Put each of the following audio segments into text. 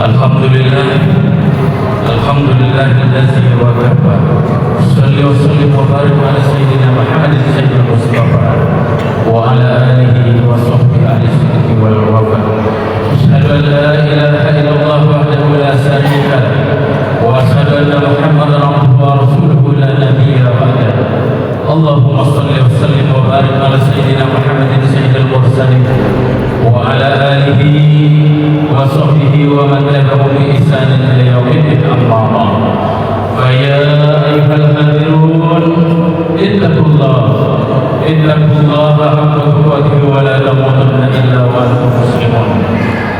Alhamdulillah, alhamdulillahilladzi wa kafa. Shalli wa sallim wa barik ala sayyidina Muhammadin sayyidil Mustafa wa ala alihi wa sahbihi ahli sidqi wal wafa. Asyhadu an la ilaha illallah wahdahu la syarika lah wa asyhadu anna Muhammadan abduhu wa rasuluhu la nabiyya ba'dahu. Allahumma shalli wa sallim wa barik ala sayyidina Muhammadin sayyidil mursalin wa ala alihi wa sahbihi wa man tabi'ahum bi ihsanin ila yaumil amma ba'd. Fa ya ayyuhal hadirun ittaqullaha haqqa tuqatih wa la tamutunna illa wa antum muslimun.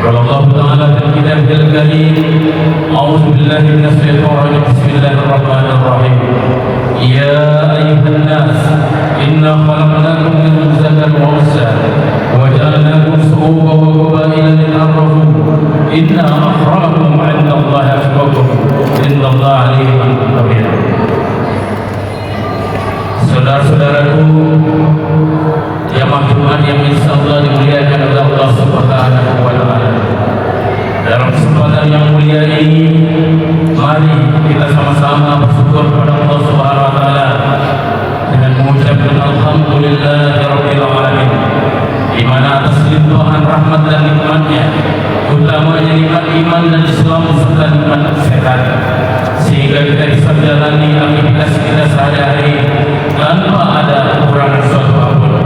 Qala Allah Ta'ala fil kitabihil karim, a'udzu billahi minasy syaithanir rajim. Bismillahirrahmanirrahim. Ya ayyuhan nas, inna khalaqnakum min dhakarin wa unsa wa ja'alnakum shu'uban wa qabaila lita'arafu. Inna akramakum 'inda Allahi atqakum. Innallaha 'alimun khabir. Saudara-saudaraku yang Jumat yang insyaallah dimuliakan oleh Allah Subhanahu wa taala. Dalam kesempatan yang mulia ini, mari kita sama-sama bersyukur kepada Allah Subhanahu wa taala dengan mengucapkan alhamdulillahirabbil alamin, di mana atas limpahan rahmat dan nikmatnya, utamanya nikmat iman dan Islam serta nikmat kesehatan, sehingga kita bisa menjalani aktivitas kita sehari-hari tanpa ada kekurangan suatu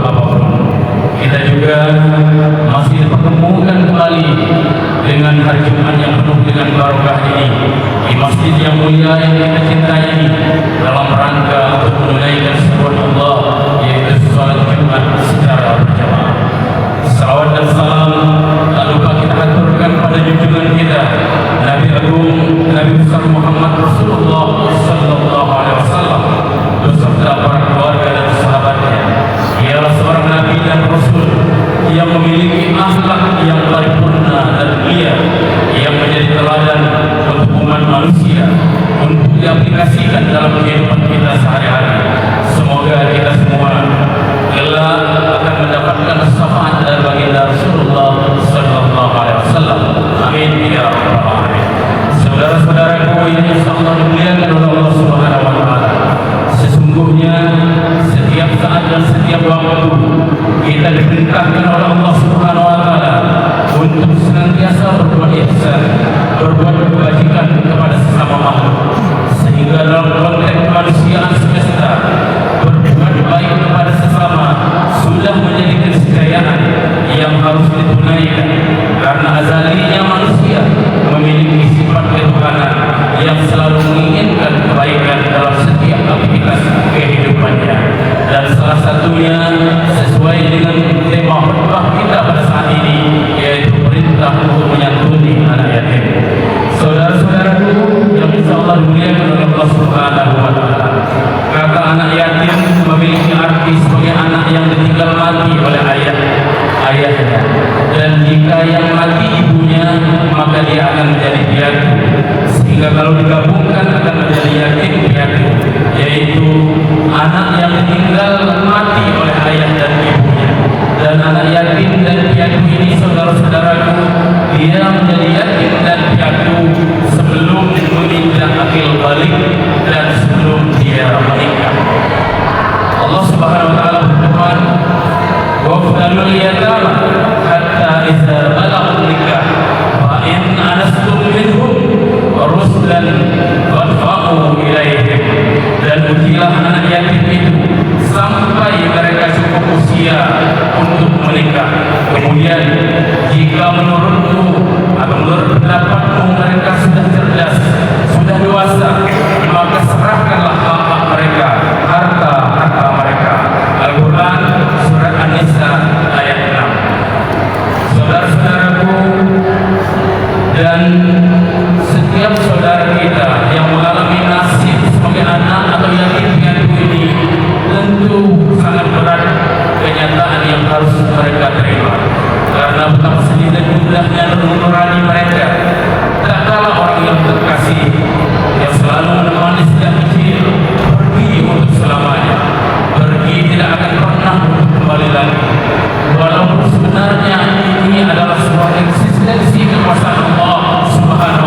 apapun. Kita juga masih dipertemukan kembali dengan hari Jumat yang penuh dengan barokah ini di masjid yang mulia yang kita cintai ini, dalam rangka untuk menunaikan syukur Allah, yaitu salat Jumat secara berjamaah. Salawat dan salam tak lupa kita haturkan pada junjungan kita Nabi Agung Nabi besar Muhammad Rasulullah sallallahu alaihi wasallam beserta para keluarga dan sahabatnya. Ialah seorang nabi dan rasul yang memiliki akhlak yang paripurna dan mulia, yang menjadi teladan untuk umat manusia untuk diaplikasikan dalam kehidupan kita sehari-hari. Semoga kita semua kelak akan mendapatkan syafaat dari baginda Rasulullah sallallahu alaihi wasallam. Amin ya rabbal alamin. Saudara-saudaraku yang insyaallah dimuliakan oleh Allah Subhanahu wa taala, sesungguhnya setiap saat dan setiap waktu kita diperintahkan oleh Allah Subhanahu wa taala untuk senantiasa berbuat ihsan, berbuat kebajikan kepada sesama makhluk, sehingga dalam konteks kemanusiaan semesta berbuat baik kepada sesama sudah menjadi keniscayaan yang harus ditunaikan, karena azalinya manusia memiliki sifat ketuhanan yang selalu menginginkan kebaikan dalam setiap aktivitas kehidupannya. Dan salah satunya sesuai dengan tema khutbah kita pada saat ini, yaitu perintah untuk menyantuni anak yatim. Saudara-saudaraku yang insyaallah dimuliakan oleh Allah Subhanahu wa taala, kata anak yatim memiliki arti sebagai anak yang ditinggal mati oleh ayahnya, dan jika yang mati ibunya maka dia akan menjadi piatu, sehingga kalau digabungkan akan menjadi yatim piatu, yaitu anak yang ditinggal mati oleh ayah dan ibunya. Dan anak yatim dan piatu ini, saudara-saudaraku, dia menjadi yatim dan piatu sebelum menginjak akil balik dan sebelum dia menikah. Allah Subhanahu wa taala berfirman, wafdalul yatama hatta idza balaghu nikah fa in anastum minhum rusdan fadfa'u ilaihim. Dan ujilah anak yatim itu sampai mereka cukup usia untuk menikah. Kemudian jika menurutmu atau menurut pendapatmu mereka sudah cerdas, sudah dewasa, maka serahkanlah hak mereka, harta mereka. Al-Quran surat An-Nisa ayat 6. Saudara-saudaraku, dan setiap saudara kita yang mengalami nasib sebagai anak atau yatim piatu ini, tentu sangat berat kenyataan yang harus mereka terima, karena betapa sedih dan mudahnya nurani mereka. Tak kalah orang yang terkasih yang selalu menemani sejak kecil pergi untuk selamanya, pergi tidak akan pernah untuk kembali lagi. Walaupun sebenarnya ini adalah sebuah eksistensi kekuasaan Allah Subhanahu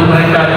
mereka